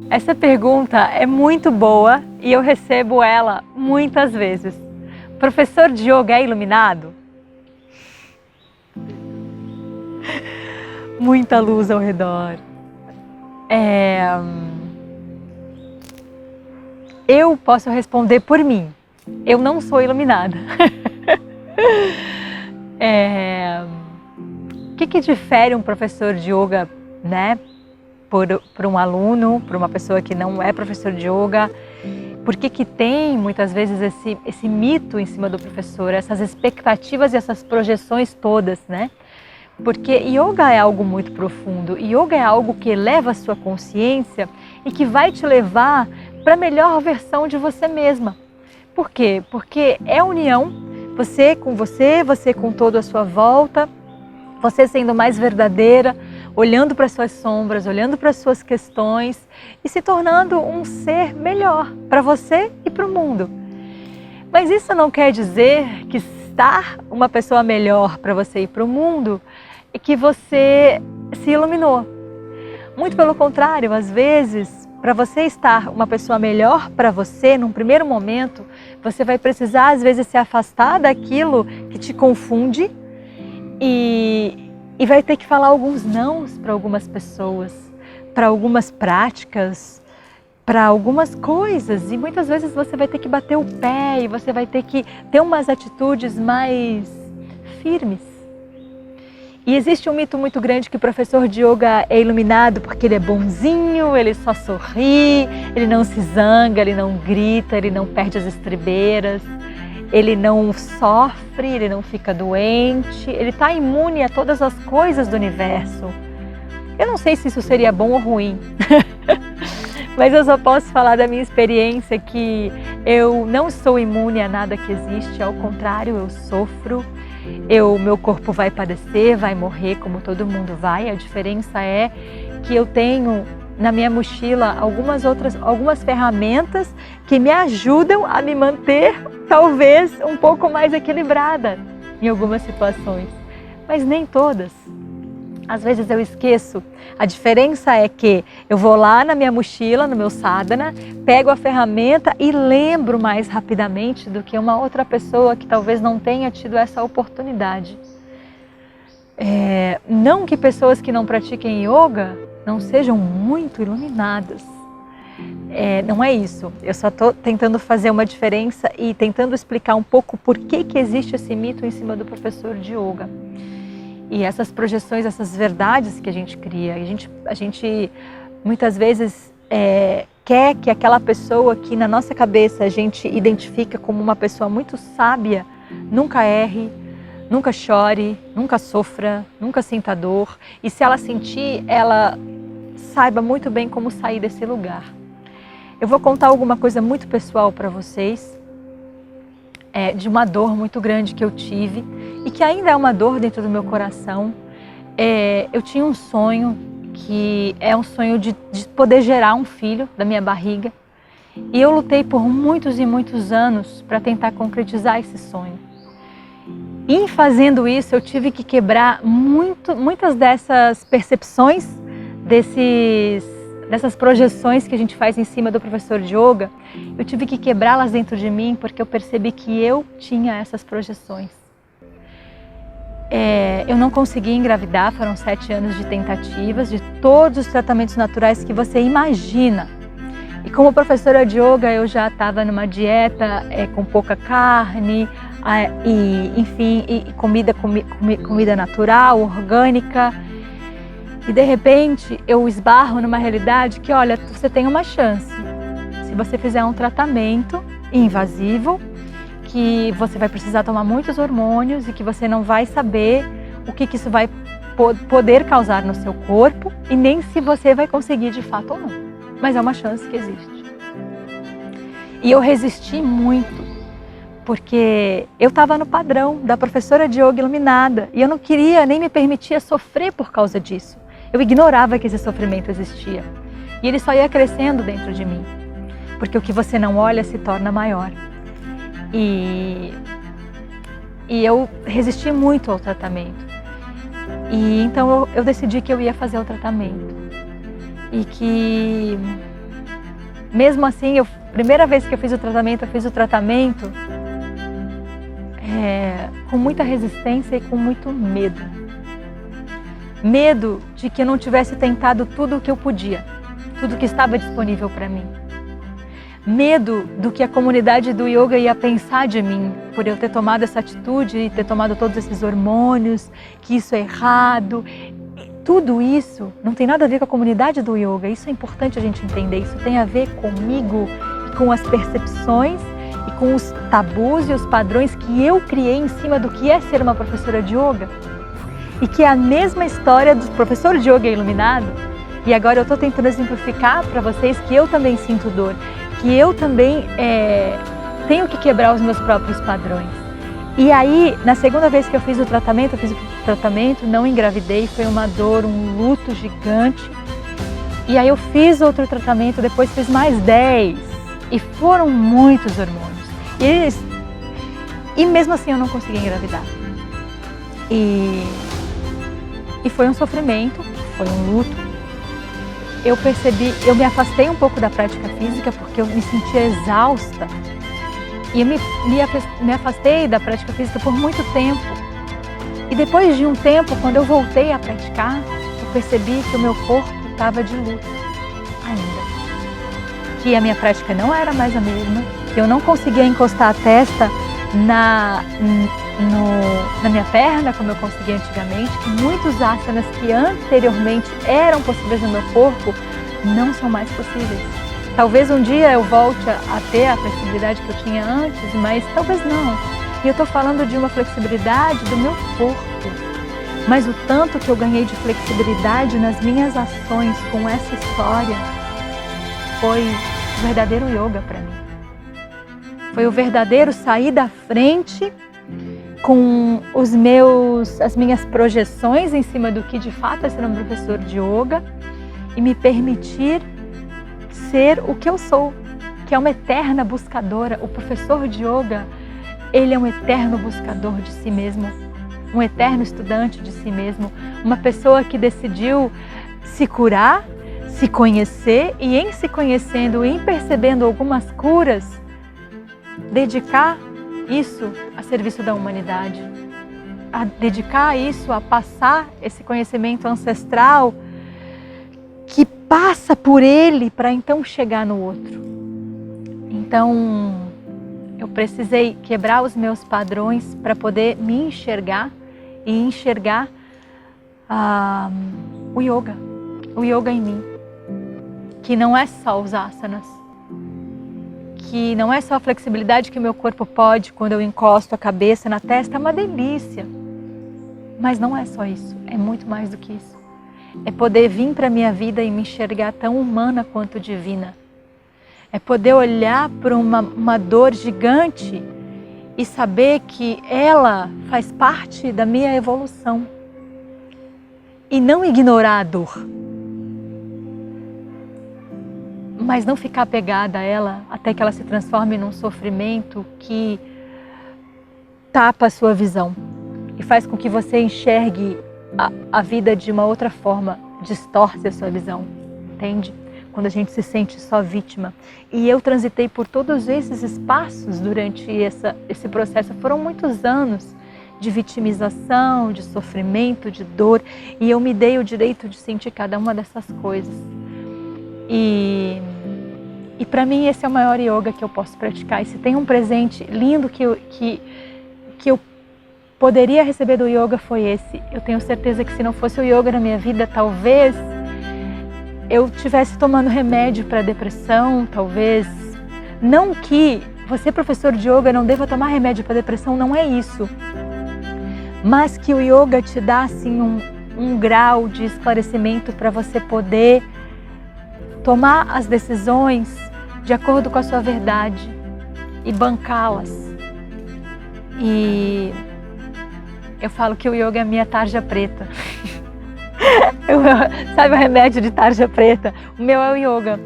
Essa pergunta é muito boa e eu recebo ela muitas vezes. Professor de yoga é iluminado? Muita luz ao redor. Eu posso responder por mim. Eu não sou iluminada. O que difere um professor de yoga, né, por um aluno, por uma pessoa que não é professor de yoga? Por que tem muitas vezes esse mito em cima do professor, essas expectativas e essas projeções todas, né? Porque yoga é algo muito profundo, yoga é algo que eleva a sua consciência e que vai te levar para a melhor versão de você mesma. Por quê? Porque é união, você com todo à sua volta, você sendo mais verdadeira, olhando para suas sombras, olhando para suas questões e se tornando um ser melhor para você e para o mundo. Mas isso não quer dizer que estar uma pessoa melhor para você e para o mundo é que você se iluminou. Muito pelo contrário, às vezes, para você estar uma pessoa melhor para você, num primeiro momento, você vai precisar, às vezes, se afastar daquilo que te confunde e vai ter que falar alguns nãos para algumas pessoas, para algumas práticas, para algumas coisas. E muitas vezes você vai ter que bater o pé e você vai ter que ter umas atitudes mais firmes. E existe um mito muito grande que o professor de yoga é iluminado porque ele é bonzinho, ele só sorri, ele não se zanga, ele não grita, ele não perde as estribeiras, ele não sofre, ele não fica doente, ele está imune a todas as coisas do universo. Eu não sei se isso seria bom ou ruim, mas eu só posso falar da minha experiência que eu não sou imune a nada que existe, ao contrário, eu sofro. Meu corpo vai padecer, vai morrer como todo mundo vai. A diferença é que eu tenho na minha mochila algumas ferramentas que me ajudam a me manter talvez um pouco mais equilibrada em algumas situações, mas nem todas. Às vezes eu esqueço. A diferença é que eu vou lá na minha mochila, no meu sadhana, pego a ferramenta e lembro mais rapidamente do que uma outra pessoa que talvez não tenha tido essa oportunidade. Não que pessoas que não pratiquem yoga não sejam muito iluminadas. Não é isso. Eu só estou tentando fazer uma diferença e tentando explicar um pouco por que existe esse mito em cima do professor de yoga. E essas projeções, essas verdades que a gente cria. A gente muitas vezes quer que aquela pessoa que na nossa cabeça a gente identifica como uma pessoa muito sábia nunca erre, nunca chore, nunca sofra, nunca sinta dor. E se ela sentir, ela saiba muito bem como sair desse lugar. Eu vou contar alguma coisa muito pessoal para vocês, de uma dor muito grande que eu tive e que ainda é uma dor dentro do meu coração. Eu tinha um sonho que é um sonho de poder gerar um filho da minha barriga e eu lutei por muitos e muitos anos para tentar concretizar esse sonho. E em fazendo isso eu tive que quebrar muitas dessas percepções, dessas projeções que a gente faz em cima do professor de yoga. Eu tive que quebrá-las dentro de mim porque eu percebi que eu tinha essas projeções. Eu não consegui engravidar, foram 7 anos de tentativas, de todos os tratamentos naturais que você imagina. E como professora de yoga eu já estava numa dieta com pouca carne, e comida natural, orgânica. E de repente eu esbarro numa realidade que, olha, você tem uma chance. Se você fizer um tratamento invasivo, que você vai precisar tomar muitos hormônios e que você não vai saber o que isso vai poder causar no seu corpo e nem se você vai conseguir de fato ou não. Mas é uma chance que existe. E eu resisti muito, porque eu estava no padrão da professora de yoga iluminada e eu não queria nem me permitia sofrer por causa disso. Eu ignorava que esse sofrimento existia. E ele só ia crescendo dentro de mim. Porque o que você não olha se torna maior. E eu resisti muito ao tratamento. E então eu decidi que eu ia fazer o tratamento. E que mesmo assim, primeira vez que eu fiz o tratamento com muita resistência e com muito medo. Medo de que eu não tivesse tentado tudo o que eu podia, tudo que estava disponível para mim. Medo do que a comunidade do yoga ia pensar de mim, por eu ter tomado essa atitude e ter tomado todos esses hormônios, que isso é errado. Tudo isso não tem nada a ver com a comunidade do yoga, isso é importante a gente entender, isso tem a ver comigo, com as percepções e com os tabus e os padrões que eu criei em cima do que é ser uma professora de yoga. E que é a mesma história do professor de yoga iluminado. E agora eu estou tentando exemplificar para vocês que eu também sinto dor, que eu também tenho que quebrar os meus próprios padrões. E aí, na segunda vez que eu fiz o tratamento, não engravidei, foi uma dor, um luto gigante. E aí eu fiz outro tratamento, depois fiz mais 10. E foram muitos hormônios. E mesmo assim eu não consegui engravidar. E foi um sofrimento, foi um luto. Eu me afastei um pouco da prática física porque eu me sentia exausta. E eu me afastei da prática física por muito tempo. E depois de um tempo, quando eu voltei a praticar, eu percebi que o meu corpo estava de luto ainda. Que a minha prática não era mais a mesma, que eu não conseguia encostar a testa na minha perna, como eu conseguia antigamente, que muitos asanas que anteriormente eram possíveis no meu corpo, não são mais possíveis. Talvez um dia eu volte a ter a flexibilidade que eu tinha antes, mas talvez não. E eu estou falando de uma flexibilidade do meu corpo. Mas o tanto que eu ganhei de flexibilidade nas minhas ações com essa história foi o verdadeiro yoga para mim. Foi o verdadeiro sair da frente com as minhas projeções em cima do que de fato é ser um professor de yoga e me permitir ser o que eu sou, que é uma eterna buscadora. O professor de yoga, ele é um eterno buscador de si mesmo, um eterno estudante de si mesmo, uma pessoa que decidiu se curar, se conhecer e em se conhecendo e em percebendo algumas curas, dedicar isso a serviço da humanidade, a dedicar isso a passar esse conhecimento ancestral que passa por ele para então chegar no outro. Então, eu precisei quebrar os meus padrões para poder me enxergar e enxergar o yoga em mim, que não é só os asanas, que não é só a flexibilidade que o meu corpo pode quando eu encosto a cabeça na testa, é uma delícia. Mas não é só isso, é muito mais do que isso. É poder vir para a minha vida e me enxergar tão humana quanto divina. É poder olhar para uma dor gigante e saber que ela faz parte da minha evolução. E não ignorar a dor. Mas não ficar apegada a ela até que ela se transforme num sofrimento que tapa a sua visão e faz com que você enxergue a vida de uma outra forma, distorce a sua visão, entende? Quando a gente se sente só vítima. E eu transitei por todos esses espaços durante esse processo. Foram muitos anos de vitimização, de sofrimento, de dor, e eu me dei o direito de sentir cada uma dessas coisas. E para mim esse é o maior yoga que eu posso praticar. E se tem um presente lindo que eu poderia receber do yoga foi esse. Eu tenho certeza que se não fosse o yoga na minha vida, talvez eu estivesse tomando remédio para depressão, talvez. Não que você, professor de yoga, não deva tomar remédio para depressão, não é isso. Mas que o yoga te dá assim um grau de esclarecimento para você poder tomar as decisões de acordo com a sua verdade e bancá-las. E eu falo que o yoga é a minha tarja preta. Sabe o remédio de tarja preta? O meu é o yoga.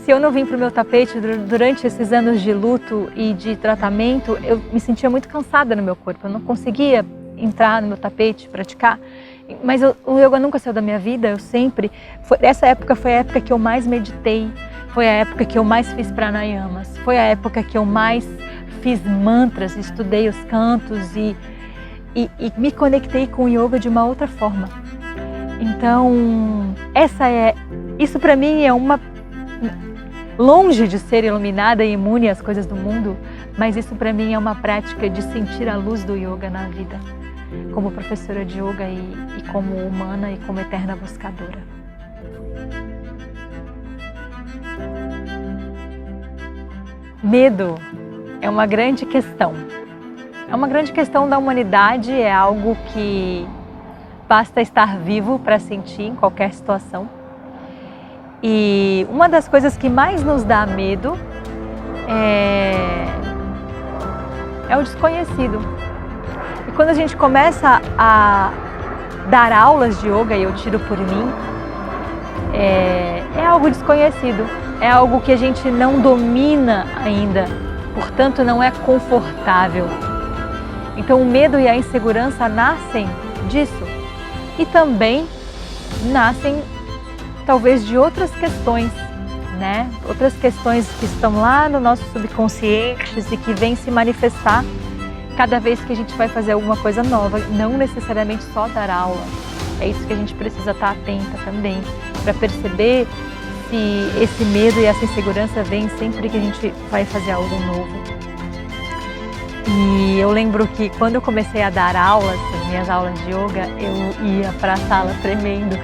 Se eu não vim para o meu tapete durante esses anos de luto e de tratamento, eu me sentia muito cansada no meu corpo. Eu não conseguia entrar no meu tapete, praticar. Mas o yoga nunca saiu da minha vida, eu sempre... Essa época foi a época que eu mais meditei. Foi a época que eu mais fiz pranayamas, foi a época que eu mais fiz mantras, estudei os cantos e me conectei com o yoga de uma outra forma. Então, isso para mim é longe de ser iluminada e imune às coisas do mundo, mas isso para mim é uma prática de sentir a luz do yoga na vida, como professora de yoga e como humana e como eterna buscadora. Medo é uma grande questão. É uma grande questão da humanidade, é algo que basta estar vivo para sentir em qualquer situação. E uma das coisas que mais nos dá medo é o desconhecido. E quando a gente começa a dar aulas de yoga, e eu tiro por mim, é algo desconhecido, é algo que a gente não domina ainda, portanto não é confortável. Então o medo e a insegurança nascem disso e também nascem talvez de outras questões, né? Outras questões que estão lá no nosso subconsciente e que vêm se manifestar cada vez que a gente vai fazer alguma coisa nova, não necessariamente só dar aula. É isso que a gente precisa estar atenta também, para perceber se esse medo e essa insegurança vem sempre que a gente vai fazer algo novo. E eu lembro que quando eu comecei a dar aulas, as minhas aulas de yoga, eu ia para a sala tremendo.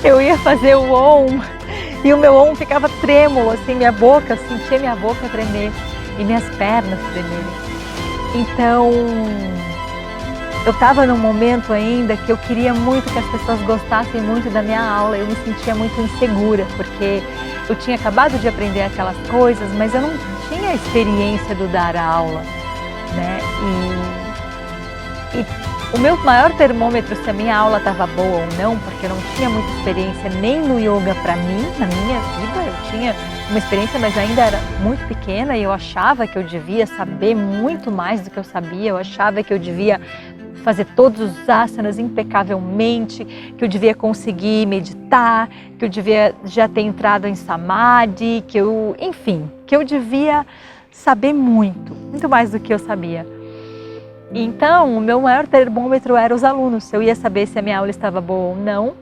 Eu ia fazer o Om e o meu Om ficava trêmulo, assim, minha boca, eu sentia minha boca tremer e minhas pernas tremerem. Então, eu estava num momento ainda que eu queria muito que as pessoas gostassem muito da minha aula, eu me sentia muito insegura, porque eu tinha acabado de aprender aquelas coisas, mas eu não tinha a experiência do dar aula, né? E o meu maior termômetro se a minha aula estava boa ou não, porque eu não tinha muita experiência nem no yoga para mim, na minha vida, eu tinha uma experiência, mas ainda era muito pequena e eu achava que eu devia saber muito mais do que eu sabia, eu achava que eu devia fazer todos os asanas impecavelmente, que eu devia conseguir meditar, que eu devia já ter entrado em samadhi, que eu devia saber muito mais do que eu sabia. Então, o meu maior termômetro era os alunos. Eu ia saber se a minha aula estava boa ou não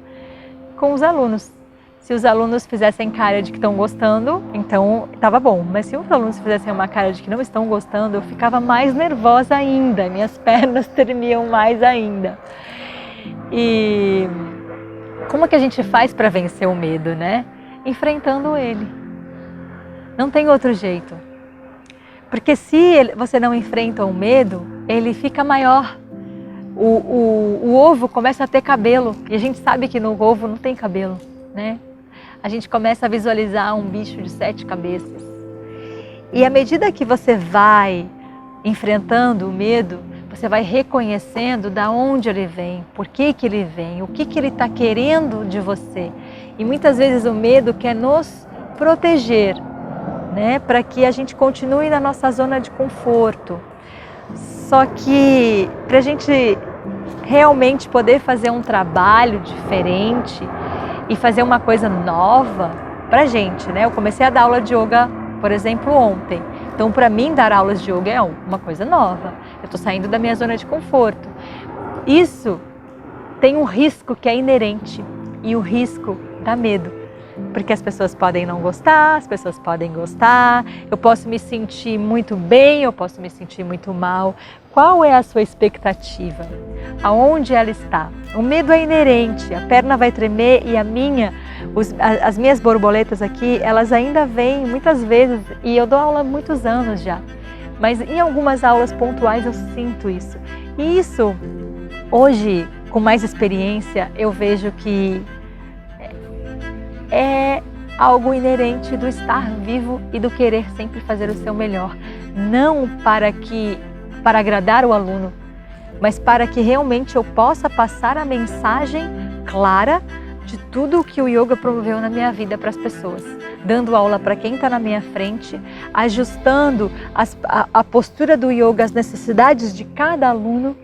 com os alunos. Se os alunos fizessem cara de que estão gostando, então estava bom. Mas se os alunos fizessem uma cara de que não estão gostando, eu ficava mais nervosa ainda. Minhas pernas tremiam mais ainda. E como que a gente faz para vencer o medo, né? Enfrentando ele. Não tem outro jeito. Porque se você não enfrenta o medo, ele fica maior. O ovo começa a ter cabelo. E a gente sabe que no ovo não tem cabelo, né? A gente começa a visualizar um bicho de 7 cabeças. E à medida que você vai enfrentando o medo, você vai reconhecendo de onde ele vem, por que ele vem, o que ele está querendo de você. E muitas vezes o medo quer nos proteger, né, para que a gente continue na nossa zona de conforto. Só que para a gente realmente poder fazer um trabalho diferente e fazer uma coisa nova pra gente, né? Eu comecei a dar aula de yoga, por exemplo, ontem. Então, para mim, dar aulas de yoga é uma coisa nova. Eu estou saindo da minha zona de conforto. Isso tem um risco que é inerente e o risco dá medo. Porque as pessoas podem não gostar, as pessoas podem gostar, eu posso me sentir muito bem, eu posso me sentir muito mal. Qual é a sua expectativa? Aonde ela está? O medo é inerente, a perna vai tremer e as minhas borboletas aqui, elas ainda vêm muitas vezes, e eu dou aula há muitos anos já, mas em algumas aulas pontuais eu sinto isso. E isso, hoje, com mais experiência, eu vejo que é algo inerente do estar vivo e do querer sempre fazer o seu melhor. Não para agradar o aluno, mas para que realmente eu possa passar a mensagem clara de tudo o que o yoga promoveu na minha vida para as pessoas. Dando aula para quem está na minha frente, ajustando a postura do yoga às necessidades de cada aluno,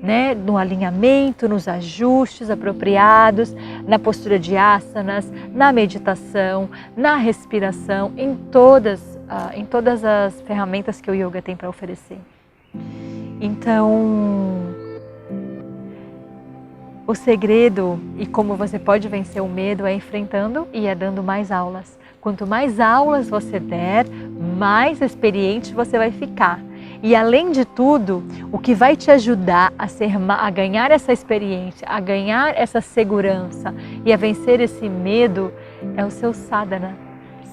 né, no alinhamento, nos ajustes apropriados, na postura de asanas, na meditação, na respiração, em todas as ferramentas que o yoga tem para oferecer. Então, o segredo e como você pode vencer o medo é enfrentando e é dando mais aulas. Quanto mais aulas você der, mais experiente você vai ficar. E além de tudo, o que vai te ajudar a ganhar essa experiência, a ganhar essa segurança e a vencer esse medo é o seu sadhana.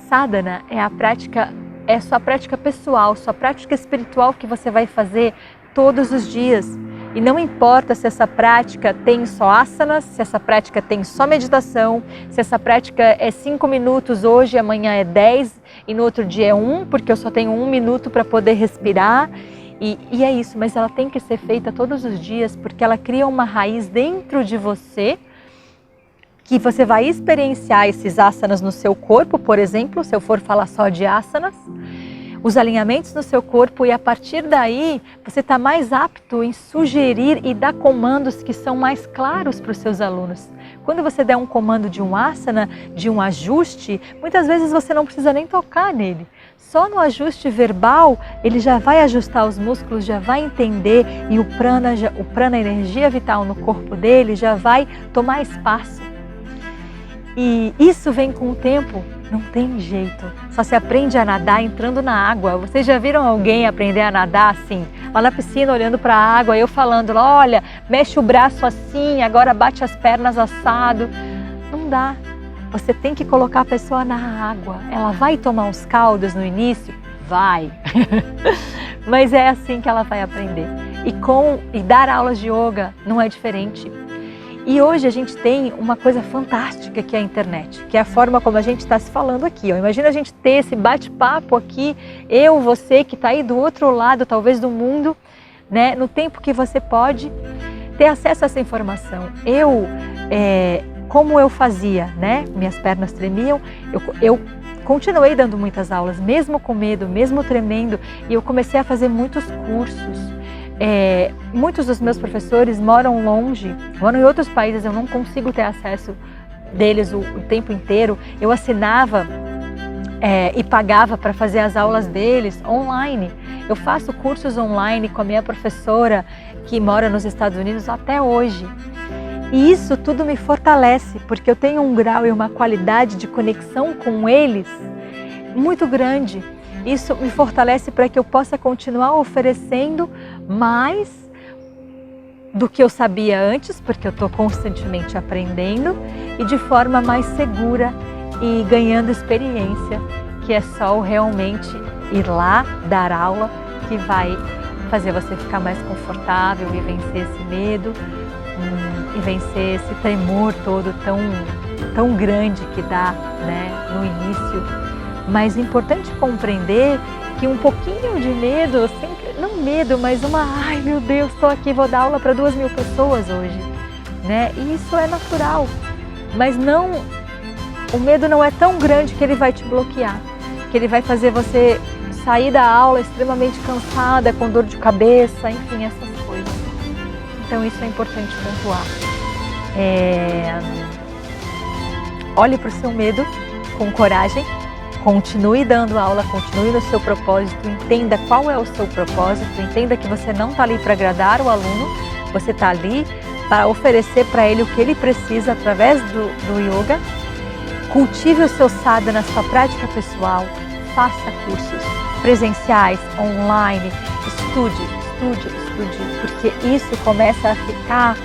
Sadhana é a sua prática pessoal, sua prática espiritual que você vai fazer todos os dias. E não importa se essa prática tem só asanas, se essa prática tem só meditação, se essa prática é 5 minutos hoje, amanhã é 10 e no outro dia é 1, porque eu só tenho 1 minuto para poder respirar. E é isso, mas ela tem que ser feita todos os dias porque ela cria uma raiz dentro de você que você vai experienciar esses asanas no seu corpo, por exemplo, se eu for falar só de asanas, os alinhamentos no seu corpo e a partir daí você está mais apto em sugerir e dar comandos que são mais claros para os seus alunos. Quando você der um comando de um asana, de um ajuste, muitas vezes você não precisa nem tocar nele. Só no ajuste verbal ele já vai ajustar os músculos, já vai entender e o prana, a energia vital no corpo dele já vai tomar espaço. E isso vem com o tempo. Não tem jeito, só se aprende a nadar entrando na água. Vocês já viram alguém aprender a nadar assim? Lá na piscina olhando para a água, eu falando, olha, mexe o braço assim, agora bate as pernas assado. Não dá, você tem que colocar a pessoa na água. Ela vai tomar uns caldos no início? Vai, mas é assim que ela vai aprender. E dar aulas de yoga não é diferente. E hoje a gente tem uma coisa fantástica que é a internet, que é a forma como a gente está se falando aqui. Imagina a gente ter esse bate-papo aqui, eu, você que está aí do outro lado, talvez do mundo, né? No tempo que você pode ter acesso a essa informação. Como eu fazia, né? Minhas pernas tremiam, eu continuei dando muitas aulas, mesmo com medo, mesmo tremendo, e eu comecei a fazer muitos cursos. Muitos dos meus professores moram longe, moram em outros países, eu não consigo ter acesso deles o tempo inteiro. Eu assinava e pagava para fazer as aulas deles online. Eu faço cursos online com a minha professora que mora nos Estados Unidos até hoje. E isso tudo me fortalece, porque eu tenho um grau e uma qualidade de conexão com eles muito grande. Isso me fortalece para que eu possa continuar oferecendo mais do que eu sabia antes, porque eu estou constantemente aprendendo e de forma mais segura e ganhando experiência, que é só realmente ir lá, dar aula, que vai fazer você ficar mais confortável e vencer esse medo e vencer esse tremor todo tão grande que dá, né, no início. Mas é importante compreender que um pouquinho de medo, não medo, mas ai meu Deus, estou aqui, vou dar aula para 2.000 pessoas hoje, né? E isso é natural, mas o medo não é tão grande que ele vai te bloquear, que ele vai fazer você sair da aula extremamente cansada, com dor de cabeça, enfim, essas coisas. Então isso é importante pontuar. Olhe para o seu medo com coragem. Continue dando aula, continue no seu propósito, entenda qual é o seu propósito, entenda que você não está ali para agradar o aluno, você está ali para oferecer para ele o que ele precisa através do yoga. Cultive o seu sadhana na sua prática pessoal, faça cursos presenciais, online, estude, porque isso começa a ficar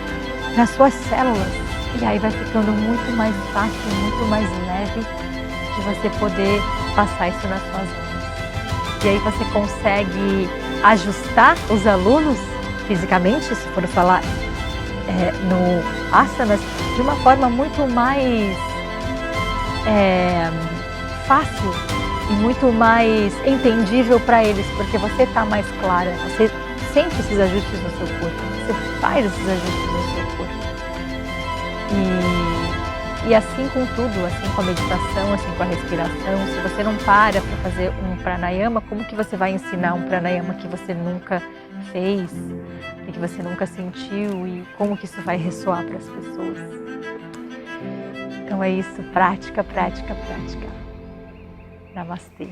nas suas células e aí vai ficando muito mais fácil, muito mais leve de você poder passar isso nas suas mãos. E aí você consegue ajustar os alunos fisicamente, se for falar no asanas, de uma forma muito mais fácil e muito mais entendível para eles, porque você está mais clara, você sente esses ajustes no seu corpo, você faz esses ajustes no seu corpo. E assim com tudo, assim com a meditação, assim com a respiração, se você não para fazer um pranayama, como que você vai ensinar um pranayama que você nunca fez e que você nunca sentiu, e como que isso vai ressoar para as pessoas? Então é isso, prática, prática, prática. Namastê.